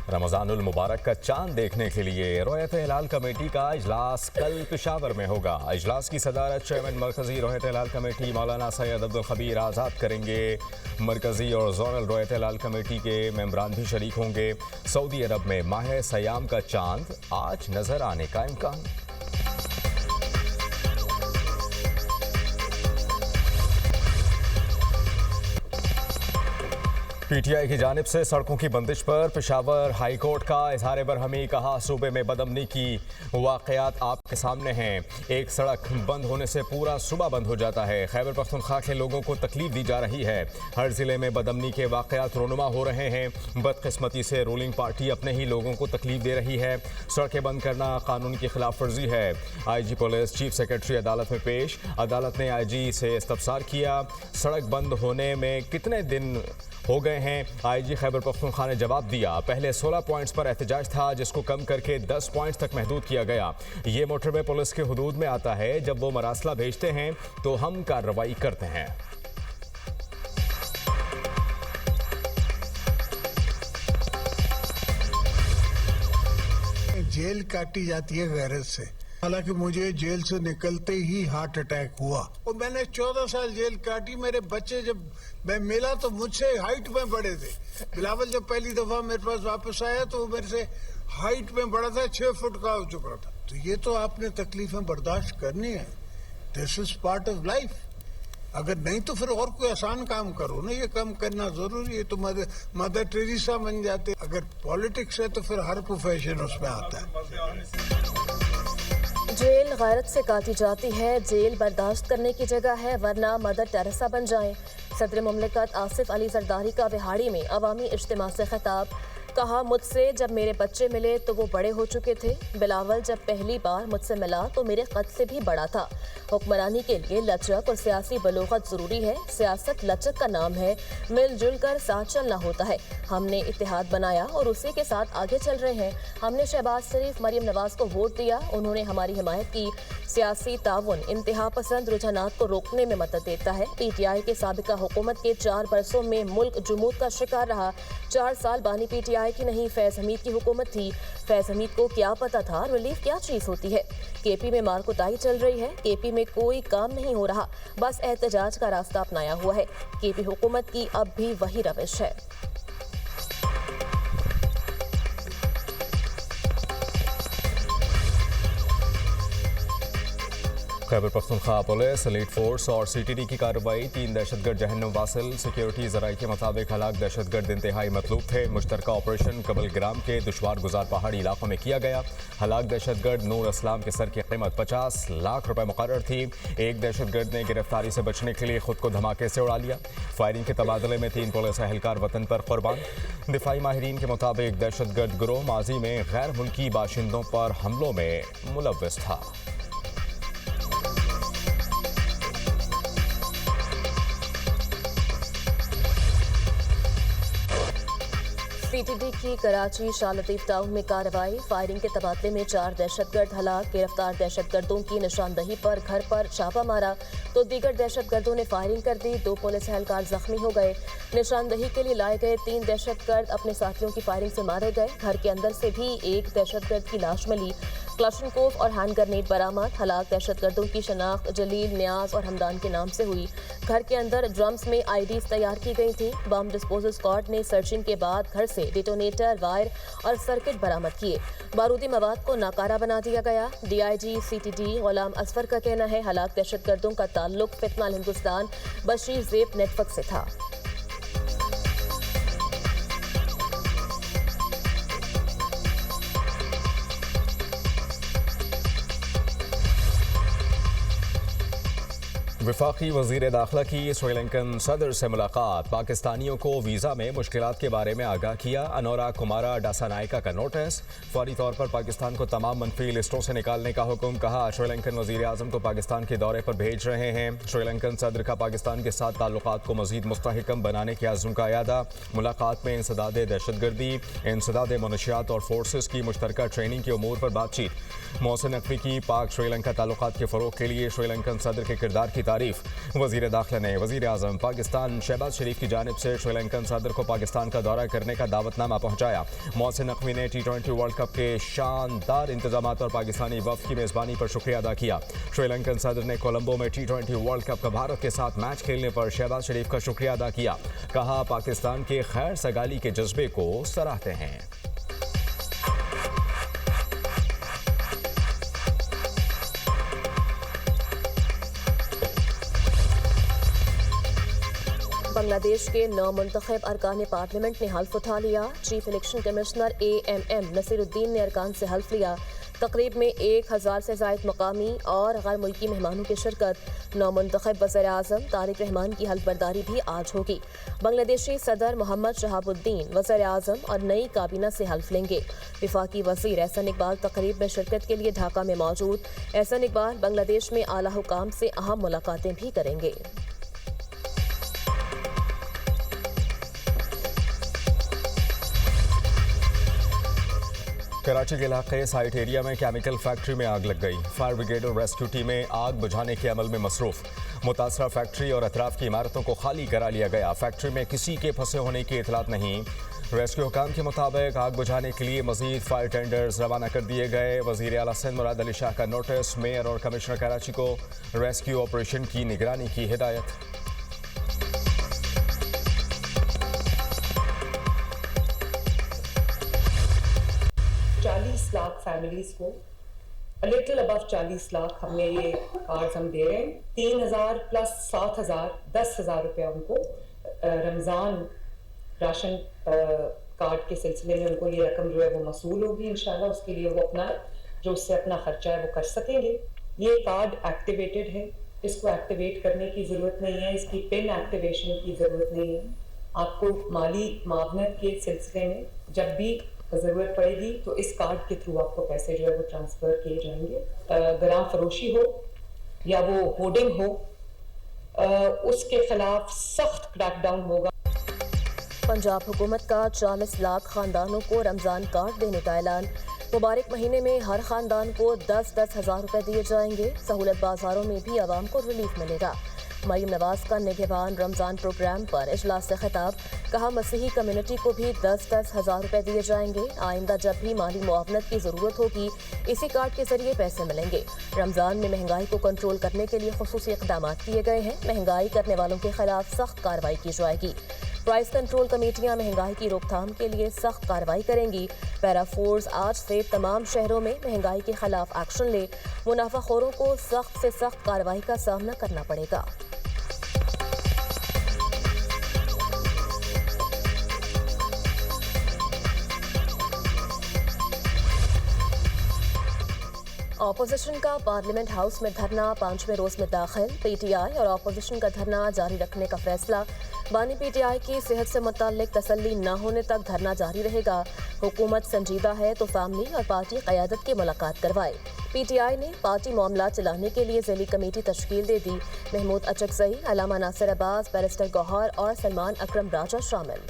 रमज़ानुल मुबारक का चांद देखने के लिए रोयत हिलाल कमेटी का इजलास कल पेशावर में होगा। इजलास की सदारत चेयरमैन मरकज़ी रोयत हिलाल कमेटी मौलाना सैयद अब्दुल खबीर आज़ाद करेंगे। मरकज़ी और जोनल रोयत हिलाल कमेटी के मेंबरान भी शरीक होंगे। सऊदी अरब में माह सयाम का चांद आज नज़र आने का इम्कान। पीटीआई की जानिब से सड़कों की बंदिश पर पेशावर हाई कोर्ट का इजहार बरहमी। कहा सूबे में बदअमनी की वाक़यात आपके सामने हैं। एक सड़क बंद होने से पूरा सूबा बंद हो जाता है। खैबर पख्तूनख्वा के लोगों को तकलीफ दी जा रही है। हर जिले में बदअमनी के वाक़यात रोनुमा हो रहे हैं। बदकिस्मती से रूलिंग पार्टी अपने ही लोगों को तकलीफ दे रही है। सड़कें बंद करना कानून की खिलाफ वर्जी है। IG पुलिस चीफ सेक्रेटरी अदालत में पेश। अदालत ने IG से इस्तफसार किया, सड़क बंद होने में कितने दिन हो गए हैं। IG खैबर पख्तूनख्वा ने जवाब दिया, पहले 16 पॉइंट्स पर एहतजाज था जिसको कम करके 10 पॉइंट्स तक महदूद किया गया। ये मोटरवे पुलिस के हुदूद में आता है। जब वो मरासला भेजते हैं तो हम कार्रवाई करते हैं। जेल काटी जाती है गैरत से। हालांकि मुझे जेल से निकलते ही हार्ट अटैक हुआ और मैंने 14 साल जेल काटी। मेरे बच्चे जब मैं मिला तो मुझसे हाइट में बड़े थे। बिलावल जब पहली दफा मेरे पास वापस आया तो वो मेरे से हाइट में बड़ा था, 6 फुट का हो चुका था। तो ये तो आपने तकलीफें बर्दाश्त करनी है। This is part of life. अगर नहीं तो फिर और कोई आसान काम करो ना। ये काम करना जरूरी है। तो मदर टेरेसा बन जाते। अगर पॉलिटिक्स है तो फिर हर प्रोफेशन उसमें आता है। जेल गैरत से काटी जाती है। जेल बर्दाश्त करने की जगह है, वरना मदर टेरेसा बन जाएं। सदर मुमलिकत आसिफ अली जरदारी का बिहाड़ी में अवामी इज्तिमा से खिताब। कहा, मुझसे जब मेरे बच्चे मिले तो वो बड़े हो चुके थे। बिलावल जब पहली बार मुझसे मिला तो मेरे कद से भी बड़ा था। हुक्मरानी के लिए लचक और सियासी बलोगत ज़रूरी है। सियासत लचक का नाम है। मिलजुल कर साथ चलना होता है। हमने इत्तेहाद बनाया और उसी के साथ आगे चल रहे हैं। हमने शहबाज शरीफ, मरियम नवाज को वोट दिया, उन्होंने हमारी हिमायत की। सियासी ताउन इंतहा पसंद रुझानात को रोकने में मदद देता है। PTI के साबिका हुकूमत के 4 बरसों में मुल्क जुमूद का शिकार रहा। 4 साल बानी PTI की नहीं, फैज़ हमीद की हुकूमत थी। फैज़ हमीद को क्या पता था रिलीफ क्या चीज़ होती है। KP में मार कुटाई चल रही है। KP में कोई काम नहीं हो रहा, बस एहतजाज का रास्ता अपनाया हुआ है। KP हुकूमत की अब भी वही रविश है। Khyber Pakhtunkhwa police, elite force और CTD की कार्रवाई। 3 दहशतगर्द जहन्नुम वासिल। सिक्योरिटी जराये के मुताबिक हलाक दहशतगर्द इंतहाई मतलूब थे। मुश्तरका ऑपरेशन कबल ग्राम के दुश्वार गुजार पहाड़ी इलाकों में किया गया। हलाक दहशतगर्द नूर असलाम के सर की कीमत 50 लाख रुपए मुकर्रर थी। एक दहशतगर्द ने गिरफ्तारी से बचने के लिए खुद को धमाके से उड़ा लिया। फायरिंग के तबादले में 3 पुलिस एहलकार वतन पर कुर्बान। दिफाई माहिरीन के मुताबिक दहशतगर्द गिरोह माजी में गैर मुल्की बाशिंदों पर हमलों में मुलव्वस था। CTD की कराची शाह लतीफ टाउन में कार्रवाई। फायरिंग के तबादले में 4 दहशतगर्द हलाक। गिरफ्तार दहशतगर्दों की निशानदही पर घर पर छापा मारा तो दीगर दहशतगर्दों ने फायरिंग कर दी। 2 पुलिस एहलकार जख्मी हो गए। निशानदही के लिए लाए गए 3 दहशतगर्द अपने साथियों की फायरिंग से मारे गए। घर के अंदर से भी एक दहशतगर्द की लाश मिली। क्लाशनकोफ और हैंड ग्रेनेड बरामद। हलाक दहशतगर्दों की शनाख्त जलील, नियाज और हमदान के नाम से हुई। घर के अंदर ड्रम्स में IDs तैयार की गई थी। बम डिस्पोजल स्क्वाड ने सर्चिंग के बाद घर से डिटोनेटर, वायर और सर्किट बरामद किए। बारूदी मवाद को नाकारा बना दिया गया। DIG CTD गुलाम असफर का कहना है, हलाक दहशतगर्दों का ताल्लुक फितना हिंदुस्तान बशीर ज़ेब नेटवर्क से था। वफाकी वज़ीर दाखिला की श्रीलंकन सदर से मुलाकात। पाकिस्तानियों को वीज़ा में मुश्किलात के बारे में आगाह किया। अनोरा कुमारा डासानायका का नोटिस। फौरी तौर पर पाकिस्तान को तमाम मनफी लिस्टों से निकालने का हुक्म। कहा, श्रीलंकन वज़ीर आज़म को पाकिस्तान के दौरे पर भेज रहे हैं। श्रीलंकन सदर का पाकिस्तान के साथ ताल्लुकात को मज़ीद मुस्तहकम बनाने के आज़म का अयादा। मुलाकात में इंसदाद दहशतगर्दी, इंसदाद मनशियात और फोर्सेस की मुश्तरका ट्रेनिंग के उमूर पर बातचीत। मोहसिन नकवी की पाक श्रीलंका ताल्लुकात के फ़रोग़ के लिए श्रीलंकन सदर के किरदार की तारीफ। वजीर दाखिला ने वजीर आजम पाकिस्तान शहबाज शरीफ की जानिब से श्रीलंकन सदर को पाकिस्तान का दौरा करने का दावतनामा पहुंचाया। मोहसिन नकवी ने T20 वर्ल्ड कप के शानदार इंतजाम और पाकिस्तानी वफ्द की मेजबानी पर शुक्रिया अदा किया। श्रीलंकन सदर ने कोलंबो में T20 वर्ल्ड कप का भारत के साथ मैच खेलने पर शहबाज शरीफ का शुक्रिया अदा किया। कहा पाकिस्तान के खैर सगाली के जज्बे को सराहते हैं। बांग्लादेश के नौ मुंतखब अरकान पार्लियामेंट ने हल्फ उठा लिया। Chief election commissioner AMM Nasiruddin ने अरकान से हल्फ लिया। तकरीब में 1000 से ज़ायद मकामी और गैर मुल्की मेहमानों की शिरकत। नौ मुंतखब वज़ीर आज़म तारिक रहमान की हल्फ बर्दारी भी आज होगी। बांग्लादेशी सदर मोहम्मद शहाबुद्दीन वज़ीर आज़म और नई काबीना से हल्फ लेंगे। वफाकी वज़ीर एहसन इकबाल तकरीब में शिरकत के लिए ढाका में मौजूद। एहसन इकबाल बांग्लादेश में आला हुकाम से अहम मुलाकातें भी करेंगे। कराची के इलाके साइट एरिया में केमिकल फैक्ट्री में आग लग गई। फायर ब्रिगेड और रेस्क्यू टीमें आग बुझाने के अमल में मसरूफ। मुतासरा फैक्ट्री और अतराफ की इमारतों को खाली करा लिया गया। फैक्ट्री में किसी के फंसे होने की इतलात नहीं। रेस्क्यू हुकाम के मुताबिक आग बुझाने के लिए मजीद फायर टेंडर्स रवाना कर दिए गए। वजीर आला सिंध मुराद अली शाह का नोटिस। मेयर और कमिश्नर कराची को रेस्क्यू ऑपरेशन की निगरानी की हिदायत। 40 लाख फैमिलीज को लिटिल अबव 40 लाख हमने ये कार्ड हम दे रहे हैं। 3000 प्लस 7000 10,000 रुपया उनको रमज़ान राशन कार्ड के सिलसिले में उनको ये रकम जो है वो मसूल होगी इंशाल्लाह। उसके लिए वो अपना जो उससे अपना खर्चा है वो कर सकेंगे। ये कार्ड एक्टिवेटेड है, इसको एक्टिवेट करने की ज़रूरत नहीं है, इसकी पिन एक्टिवेशन की ज़रूरत नहीं है। आपको माली मावनत के सिलसिले में जब भी ज़रूरत पड़ेगी तो इस कार्ड के थ्रू आपको पैसे जो है वो ट्रांसफ़र किए जाएंगे। ग्राम फरोशी हो या वो होर्डिंग हो, उसके खिलाफ सख्त क्रैकडाउन होगा। पंजाब हुकूमत का 40 लाख खानदानों को रमज़ान कार्ड देने का ऐलान। मुबारक महीने में हर खानदान को 10-10 हज़ार रुपये दिए जाएंगे। सहूलत बाजारों में भी आवाम को रिलीफ मिलेगा। मरीम नवाज का निगहबान रमज़ान प्रोग्राम पर इजलास से खिताब। कहा मसीही कम्युनिटी को भी 10-10 हज़ार रुपये दिए जाएंगे। आइंदा जब भी माली मुआवनत की ज़रूरत होगी इसी कार्ड के जरिए पैसे मिलेंगे। रमज़ान में महंगाई को कंट्रोल करने के लिए खुसूसी इक़दाम किए गए हैं। महंगाई करने वालों के खिलाफ सख्त कार्रवाई की जाएगी। प्राइस कंट्रोल कमेटियां महंगाई की रोकथाम के लिए सख्त कार्रवाई करेंगी। पैरा फोर्स आज से तमाम शहरों में महंगाई के खिलाफ एक्शन ले। मुनाफाखोरों को सख्त से सख्त कार्रवाई का सामना करना पड़ेगा। ऑपोजिशन का पार्लियामेंट हाउस में धरना 5वें रोज में दाखिल। PTI और ऑपोजिशन का धरना जारी रखने का फैसला। बानी PTI की सेहत से मुताल्लिक तसल्ली न होने तक धरना जारी रहेगा। हुकूमत संजीदा है तो फैमिली और पार्टी क़यादत की मुलाकात करवाए। PTI ने पार्टी मामला चलाने के लिए ज़ैली कमेटी तश्कील दे दी। महमूद अचकज़ई, अलामा नासिर अब्बास, बैरिस्टर गौहर और सलमान अकरम राजा शामिल।